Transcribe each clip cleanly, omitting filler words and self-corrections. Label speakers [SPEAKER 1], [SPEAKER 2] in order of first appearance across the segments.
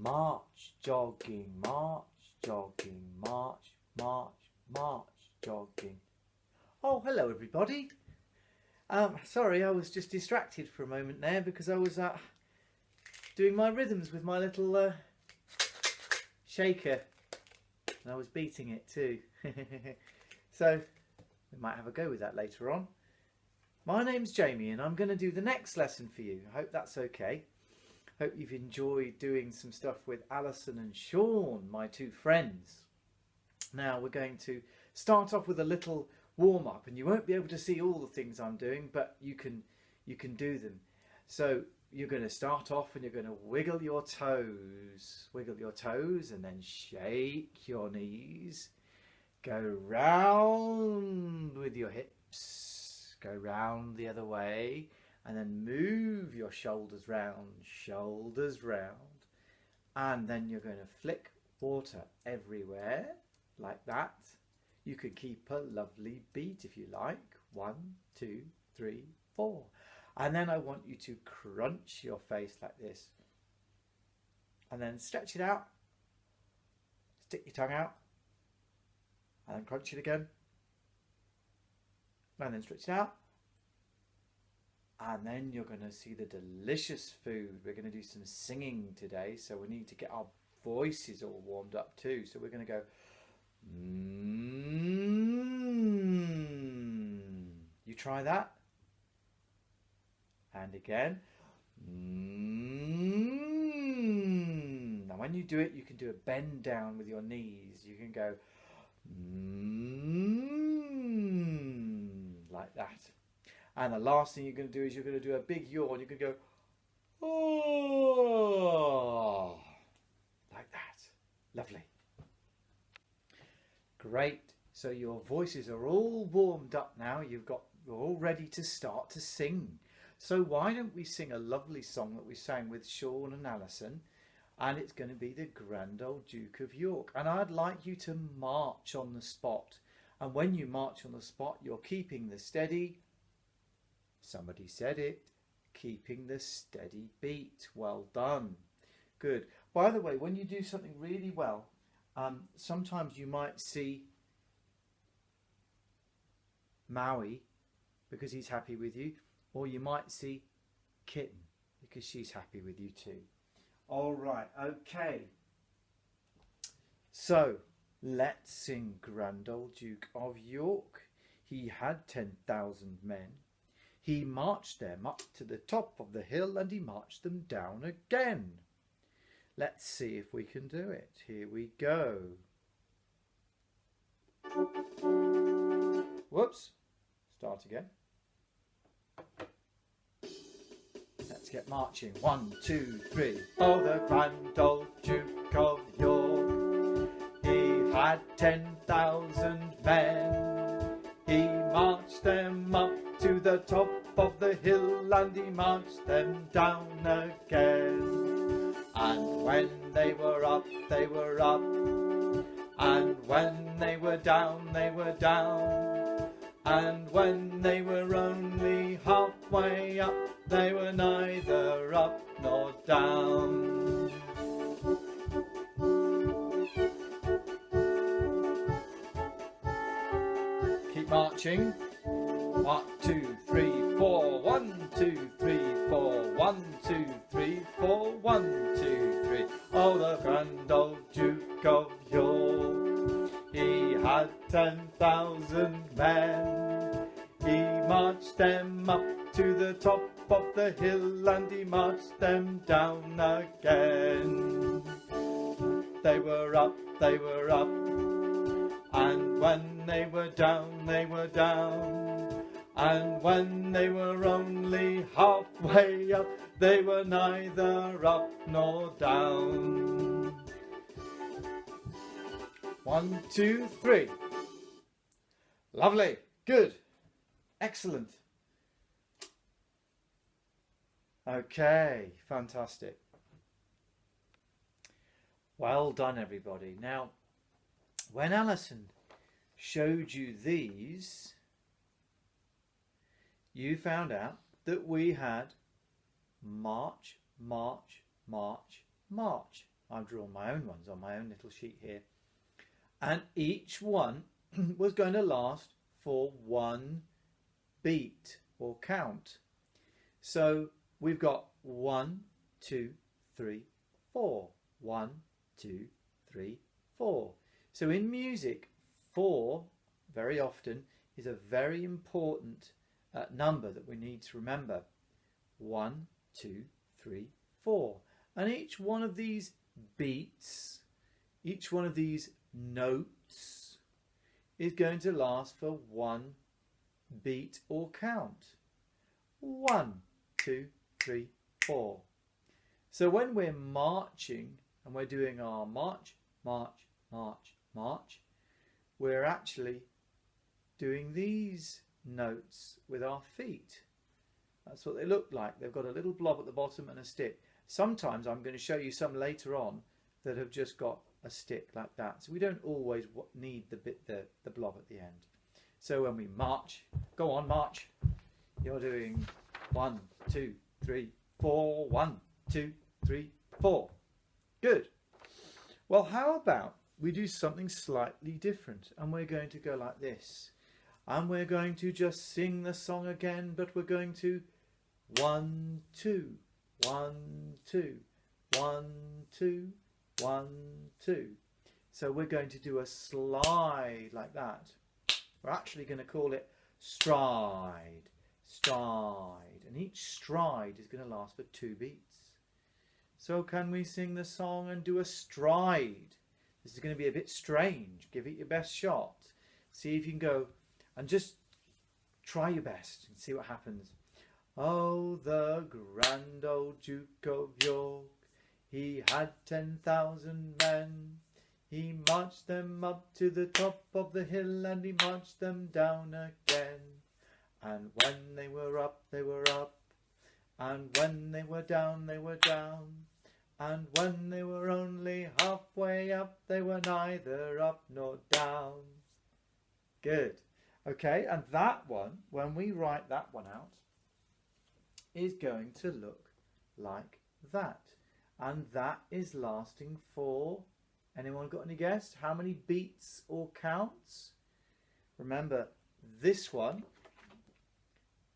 [SPEAKER 1] March, jogging, march, jogging, march, march, march, jogging. Oh, hello everybody. Sorry, I was just distracted for a moment there because I was doing my rhythms with my little shaker. And I was beating it too. So, we might have a go with that later on. My name's Jamie and I'm going to do the next lesson for you. I hope that's okay. Hope you've enjoyed doing some stuff with Alison and Sean, my two friends. Now we're going to start off with a little warm-up, and you won't be able to see all the things I'm doing, but you can do them. So you're going to start off and you're going to wiggle your toes and then shake your knees. Go round with your hips, go round the other way, and then move your shoulders round, and then you're going to flick water everywhere like that. You could keep a lovely beat if you like. 1, 2, 3, 4. And then I want you to crunch your face like this. And then stretch it out. Stick your tongue out. And then crunch it again. And then stretch it out. And then you're going to see the delicious food. We're going to do some singing today. So we need to get our voices all warmed up too. So we're going to go... You try that. And again. Now when you do it, you can do a bend down with your knees. You can go like that. And the last thing you're going to do is you're going to do a big yawn. You're going to go oh, like that. Lovely. Great. So your voices are all warmed up now. You're all ready to start to sing. So why don't we sing a lovely song that we sang with Sean and Alison, and it's going to be the Grand Old Duke of York. And I'd like you to march on the spot. And when you march on the spot, you're keeping the steady, somebody said it, keeping the steady beat. Well done. Good. By the way, when you do something really well, sometimes you might see Maui because he's happy with you, or you might see Kitten because she's happy with you too. All right, okay. So let's sing Grand Old Duke of York. He had 10,000 men. He marched them up to the top of the hill and he marched them down again. Let's see if we can do it. Here we go. Whoops. Start again. Let's get marching. 1, 2, 3. Oh, the Grand Old Duke of York. He had 10,000 men. He marched them up to the top of the hill and he marched them down again. And when they were up, they were up. And when they were down, they were down. And when they were only halfway up, they were neither up nor down. Keep marching. 1, 2, 3, 4. 1, 2, 3, 4. 1, 2, 3, 4. 1, 2, 3. Oh, the Grand Old Duke of York. He had 10,000 men. He marched them up to the top of the hill and he marched them down again. They were up, they were up. And when they were down, they were down. And when they were only halfway up, they were neither up nor down. 1, 2, 3. Lovely. Good. Excellent. Okay. Fantastic. Well done, everybody. Now, when Alison showed you these, you found out that we had march, march, march, march. I've drawn my own ones on my own little sheet here. And each one was going to last for one beat or count. So we've got 1, 2, 3, 4. 1, 2, 3, 4. So in music, 4 very often is a very important number that we need to remember. 1, 2, 3, 4. And each one of these beats, each one of these notes is going to last for one beat or count. 1, 2, 3, 4. So when we're marching and we're doing our march, march, march, march, we're actually doing these notes with our feet. That's what they look like. They've got a little blob at the bottom and a stick. Sometimes I'm going to show you some later on that have just got a stick like that. So we don't always need the blob at the end. So when we march, go on, march. You're doing 1, 2, 3, 4. 1, 2, 3, 4. Good. Well, how about we do something slightly different, and we're going to go like this. And we're going to just sing the song again, but we're going to 1, 2, 1, 2, 1, 2, 1, 2. So we're going to do a slide like that. We're actually going to call it stride, stride. And each stride is going to last for 2 beats. So can we sing the song and do a stride? This is going to be a bit strange. Give it your best shot. See if you can go and just try your best and see what happens. Oh, the grand old Duke of York, he had 10,000 men. He marched them up to the top of the hill and he marched them down again. And when they were up, they were up. And when they were down, they were down. And when they were only halfway up, they were neither up nor down. Good. Okay, and that one, when we write that one out, is going to look like that. And that is lasting for, anyone got any guess? How many beats or counts? Remember, this one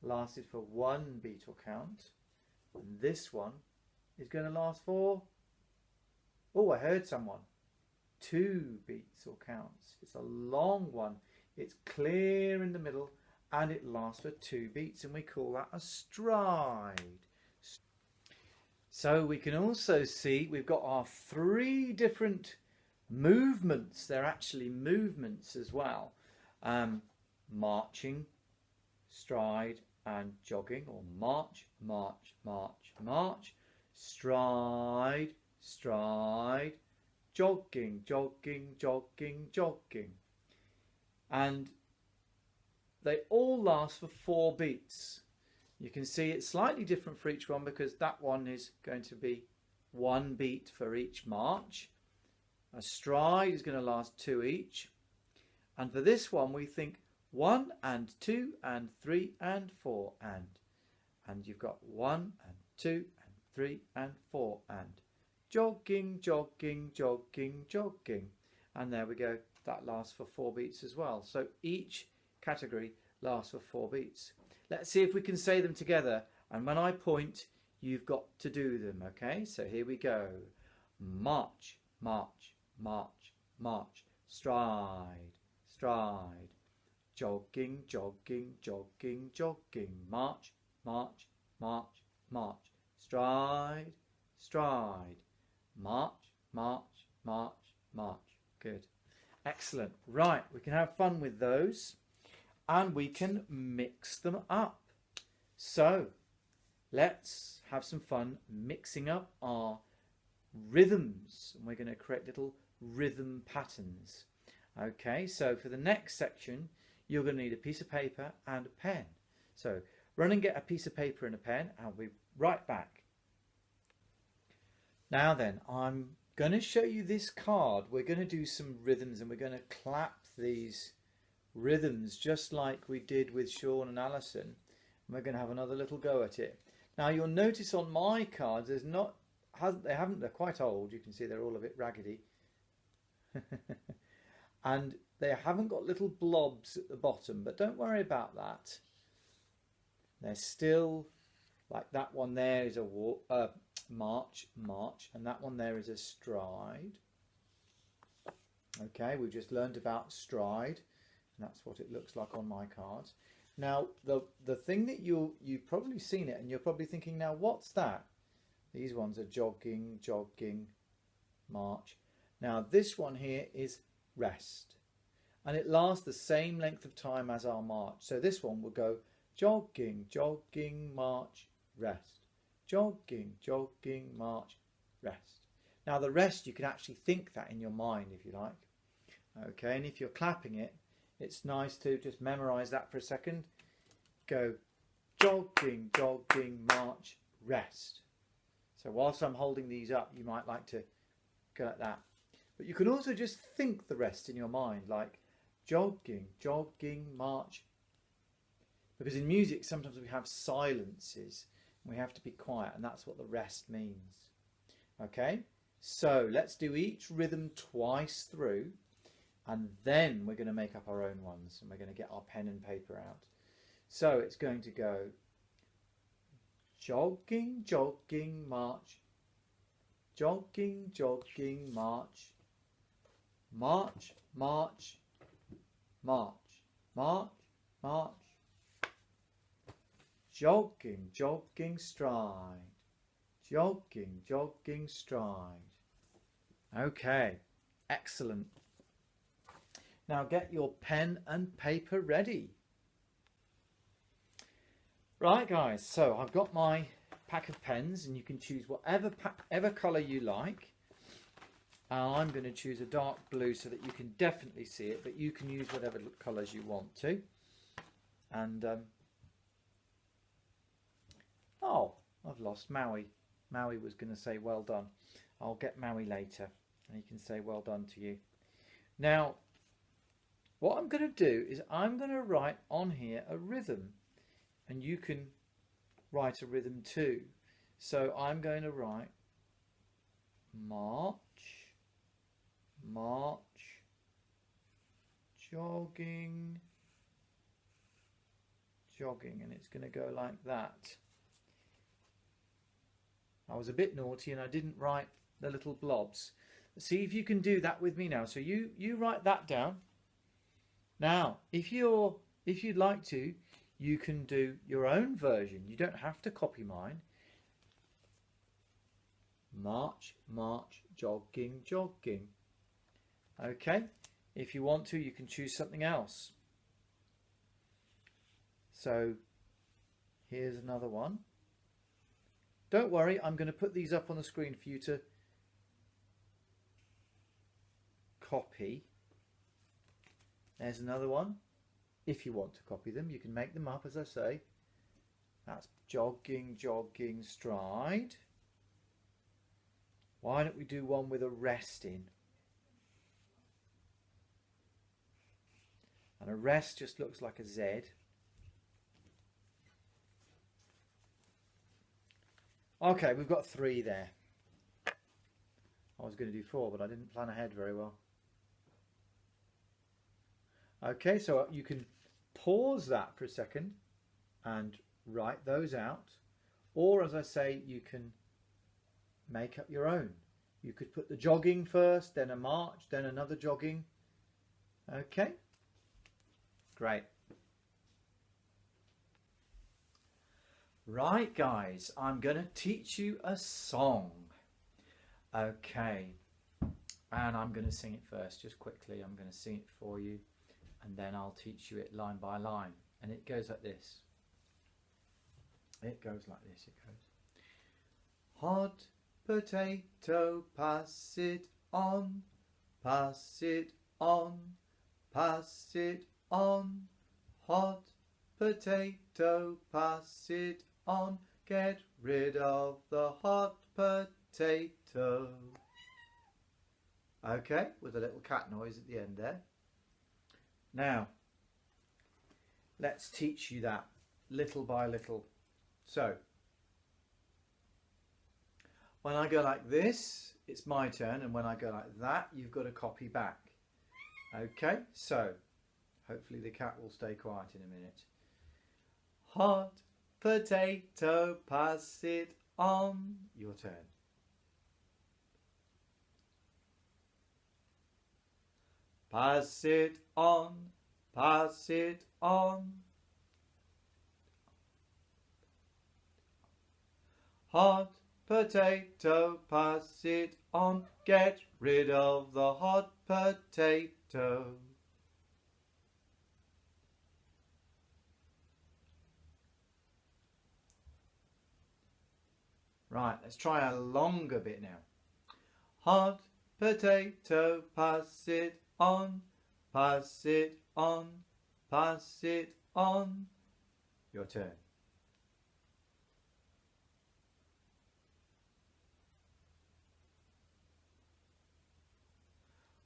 [SPEAKER 1] lasted for 1 beat or count. And this one is going to last for, oh, I heard someone, 2 beats or counts. It's a long one. It's clear in the middle and it lasts for 2 beats, and we call that a stride. So we can also see we've got our 3 different movements. They're actually movements as well. Marching, stride and jogging, or march, march, march, march, stride, stride, jogging, jogging, jogging, jogging. And they all last for 4 beats. You can see it's slightly different for each one because that one is going to be 1 beat for each march. A stride is going to last 2 each. And for this one we think 1 and 2 and 3 and 4 and you've got 1 and 2 and 3 and 4 and jogging, jogging, jogging, jogging. And there we go. That lasts for 4 beats as well. So each category lasts for 4 beats. Let's see if we can say them together. And when I point, you've got to do them. Okay, so here we go. March, march, march, march. Stride, stride. Jogging, jogging, jogging, jogging. March, march, march, march. Stride, stride. March, march, march, march. Good. Excellent. Right, we can have fun with those and we can mix them up. So let's have some fun mixing up our rhythms, and we're going to create little rhythm patterns. Okay, so for the next section you're going to need a piece of paper and a pen. So run and get a piece of paper and a pen and I'll be right back. Now then, I'm going to show you this card. We're going to do some rhythms and we're going to clap these rhythms just like we did with Sean and Alison. And we're going to have another little go at it. Now you'll notice on my cards there's not they're quite old. You can see they're all a bit raggedy. And they haven't got little blobs at the bottom, but don't worry about that. They're still, like that one there is a march, and that one there is a stride. Okay, we've just learned about stride, and that's what it looks like on my cards. Now, the thing that you've probably seen it, and you're probably thinking, now what's that? These ones are jogging, jogging, march. Now this one here is rest, and it lasts the same length of time as our march. So this one will go jogging, jogging, march, rest. Jogging, jogging, march, rest. Now the rest, you can actually think that in your mind if you like. Okay, and if you're clapping it, it's nice to just memorize that for a second. Go jogging, jogging, march, rest. So whilst I'm holding these up, you might like to go like that. But you can also just think the rest in your mind, like jogging, jogging, march. Because in music, sometimes we have silences. We have to be quiet, and that's what the rest means. Okay, so let's do each rhythm twice through, and then we're going to make up our own ones, and we're going to get our pen and paper out. So it's going to go jogging, jogging, march. Jogging, jogging, march. March, march, march. March, march. Jogging, jogging, stride. Jogging, jogging, stride. Okay, excellent. Now get your pen and paper ready. Right guys, so I've got my pack of pens, and you can choose whatever colour you like. I'm going to choose a dark blue so that you can definitely see it, but you can use whatever colours you want to. And oh, I've lost Maui. Maui was going to say well done. I'll get Maui later, and he can say well done to you. Now, what I'm going to do is I'm going to write on here a rhythm, and you can write a rhythm too. So I'm going to write march, march, jogging, jogging, and it's going to go like that. I was a bit naughty and I didn't write the little blobs. See if you can do that with me now. So you write that down. Now, if you'd like to, you can do your own version. You don't have to copy mine. March, march, jogging, jogging. Okay, if you want to, you can choose something else. So here's another one. Don't worry, I'm going to put these up on the screen for you to copy. There's another one. If you want to copy them, you can make them up, as I say. That's jogging, jogging, stride. Why don't we do one with a rest in? And a rest just looks like a Z. Okay, we've got 3 there. I was going to do 4, but I didn't plan ahead very well. Okay, so you can pause that for a second and write those out. Or, as I say, you can make up your own. You could put the jogging first, then a march, then another jogging. Okay, great. Right guys, I'm going to teach you a song. Okay, and I'm going to sing it first, just quickly. I'm going to sing it for you, and then I'll teach you it line by line. And it goes like this. It goes like this, it goes. Hot potato, pass it on, pass it on, pass it on. Hot potato, pass it on, get rid of the hot potato. Okay, with a little cat noise at the end there. Now, let's teach you that little by little. So, When I go like this, it's my turn, and when I go like that, you've got to copy back. Okay, so hopefully the cat will stay quiet in a minute. Hot potato, pass it on. Your turn. Pass it on, pass it on. Hot potato, pass it on. Get rid of the hot potato. Right, let's try a longer bit now. Hot potato, pass it on, pass it on, pass it on. Your turn.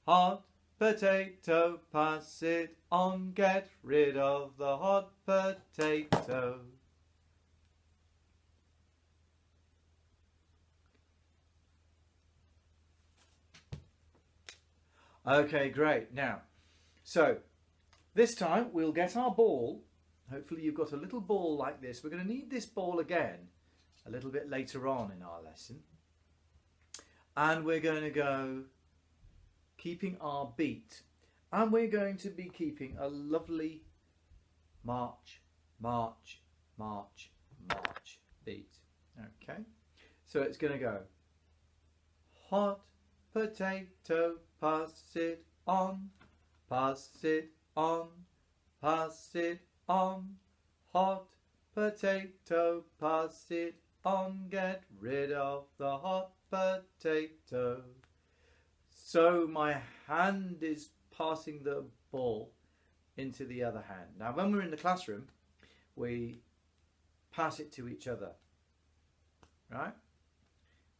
[SPEAKER 1] Hot potato, pass it on, get rid of the hot potato. Okay, great. Now, so this time we'll get our ball. Hopefully you've got a little ball like this. We're going to need this ball again a little bit later on in our lesson. And we're going to go keeping our beat. And we're going to be keeping a lovely march, march, march, march beat. Okay, so it's going to go hot potato, pass it on, pass it on, pass it on. Hot potato, pass it on, get rid of the hot potato. So my hand is passing the ball into the other hand. Now when we're in the classroom, we pass it to each other, right?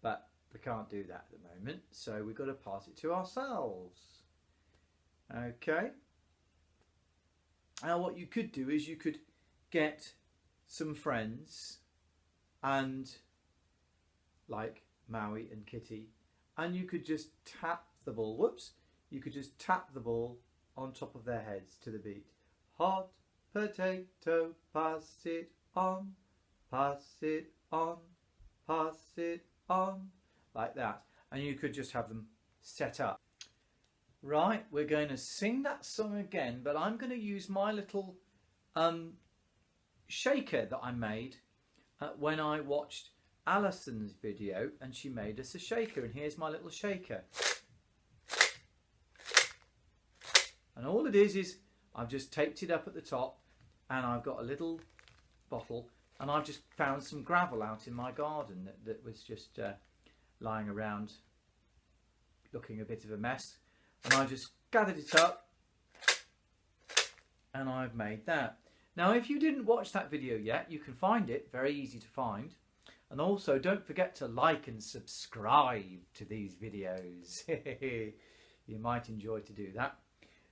[SPEAKER 1] But we can't do that at the moment, so we've got to pass it to ourselves. Okay. Now what you could do is you could get some friends, and like Maui and Kitty, and you could just tap the ball. Whoops. You could just tap the ball on top of their heads to the beat. Hot potato, pass it on, pass it on, pass it on. Like that. And you could just have them set up. Right, we're going to sing that song again, but I'm going to use my little shaker that I made when I watched Alison's video, and she made us a shaker, and here's my little shaker. And all it is I've just taped it up at the top, and I've got a little bottle, and I've just found some gravel out in my garden that was just lying around looking a bit of a mess, and I just gathered it up and I've made that. Now if you didn't watch that video yet, you can find it, very easy to find, and also don't forget to like and subscribe to these videos. You might enjoy to do that.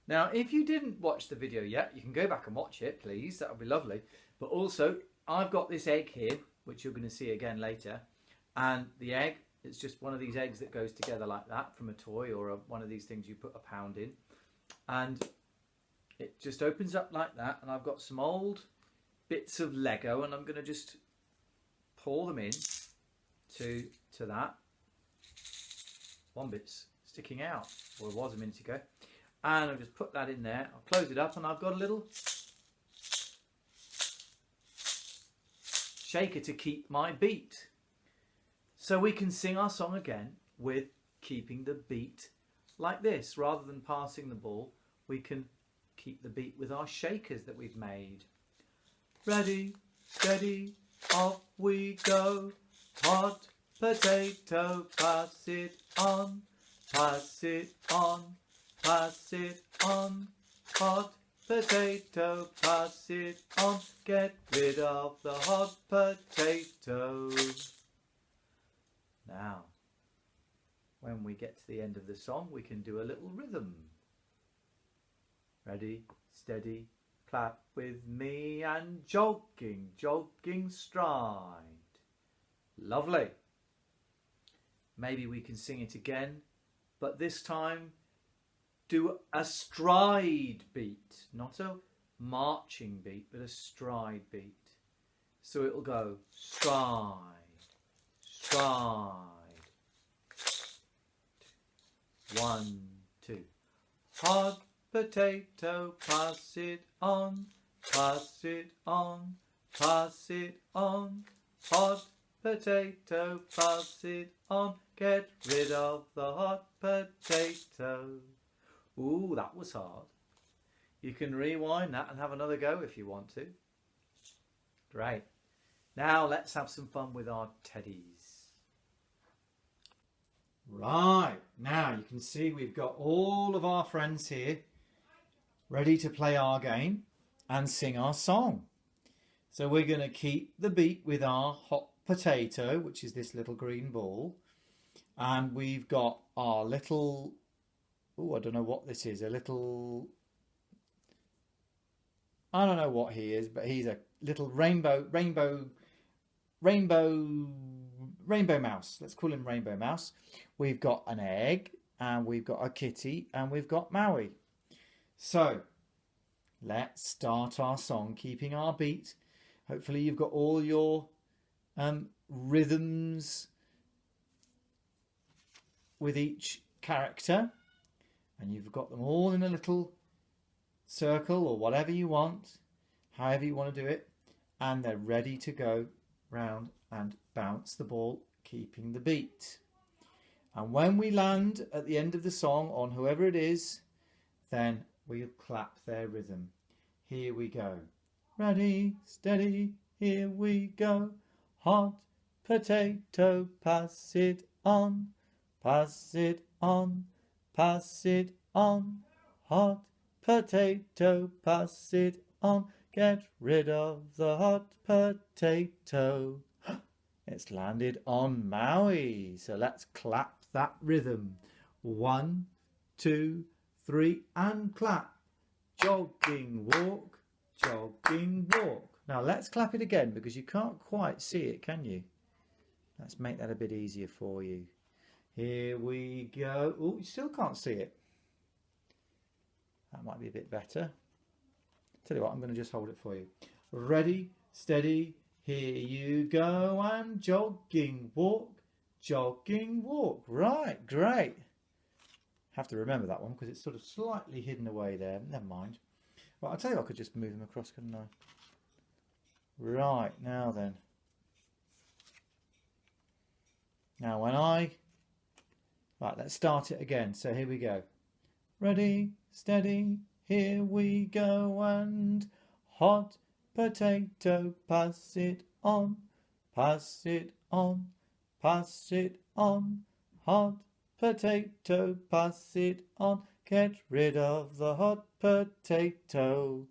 [SPEAKER 1] Now if you didn't watch the video yet, you can go back and watch it, please, that would be lovely. But also I've got this egg here which you're going to see again later, and the egg, it's just one of these eggs that goes together like that from a toy, or one of these things you put a pound in, and it just opens up like that. And I've got some old bits of Lego, and I'm going to just pour them in to that. One bit's sticking out, or it was a minute ago, and I'll just put that in there. I'll close it up, and I've got a little shaker to keep my beat. So we can sing our song again with keeping the beat like this. Rather than passing the ball, we can keep the beat with our shakers that we've made. Ready, steady, off we go. Hot potato, pass it on, pass it on, pass it on. Hot potato, pass it on, get rid of the hot potato. Now, when we get to the end of the song, we can do a little rhythm. Ready, steady, clap with me, and jogging, jogging stride. Lovely. maybe we can sing it again, but this time do a stride beat, not a marching beat, but a stride beat. So it'll go stride, stride. 1, 2. Hot potato, pass it on, pass it on, pass it on. Hot potato, pass it on. Get rid of the hot potato. Ooh, that was hard. You can rewind that and have another go if you want to. Great. Now let's have some fun with our teddies. Right, now you can see we've got all of our friends here ready to play our game and sing our song. So we're going to keep the beat with our hot potato, which is this little green ball. And we've got our little, oh, I don't know what this is, a little, I don't know what he is, but he's a little rainbow mouse. Let's call him Rainbow Mouse. We've got an egg, and we've got a kitty, and we've got Maui. So let's start our song, keeping our beat. Hopefully you've got all your rhythms with each character, and you've got them all in a little circle or whatever you want, however you want to do it, and they're ready to go round and bounce the ball, keeping the beat. And when we land at the end of the song on whoever it is, then we'll clap their rhythm. Here we go. Ready, steady, here we go. Hot potato, pass it on, pass it on, pass it on. Hot potato, pass it on. Get rid of the hot potato. It's landed on Maui. So let's clap that rhythm. 1, 2, 3, and clap. Jogging, walk, jogging, walk. Now let's clap it again because you can't quite see it, can you? Let's make that a bit easier for you. Here we go. Oh, you still can't see it. That might be a bit better. Tell you what, I'm going to just hold it for you. Ready, steady, here you go, and jogging, walk, jogging, walk. Right, great. Have to remember that one because it's sort of slightly hidden away there. Never mind. Well, I'll tell you, I could just move them across, couldn't I? Right, now then. Now when I... Right, let's start it again. So here we go. Ready, steady, here we go, and hot potato, pass it on, pass it on, pass it on. Hot potato, pass it on. Get rid of the hot potato.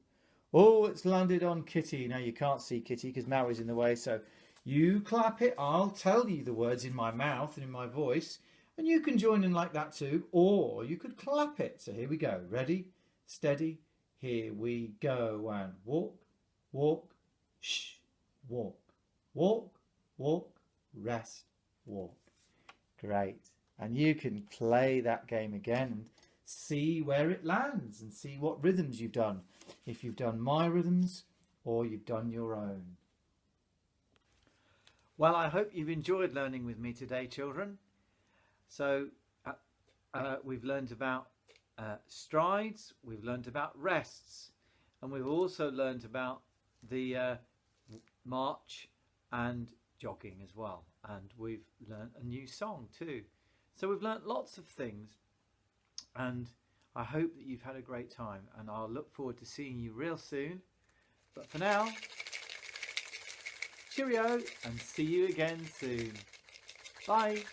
[SPEAKER 1] Oh, it's landed on Kitty. Now you can't see Kitty because Maui's in the way, so you clap it. I'll tell you the words in my mouth and in my voice, and you can join in like that too, or you could clap it. So here we go. Ready, steady, here we go, and walk, walk, shh, walk, walk, walk, rest, walk. Great. And you can play that game again and see where it lands and see what rhythms you've done. If you've done my rhythms or you've done your own. Well, I hope you've enjoyed learning with me today, children. So we've learned about strides, we've learned about rests, and we've also learned about the march and jogging as well. And we've learned a new song too. So we've learnt lots of things, and I hope that you've had a great time, and I'll look forward to seeing you real soon. But for now, cheerio, and see you again soon. Bye.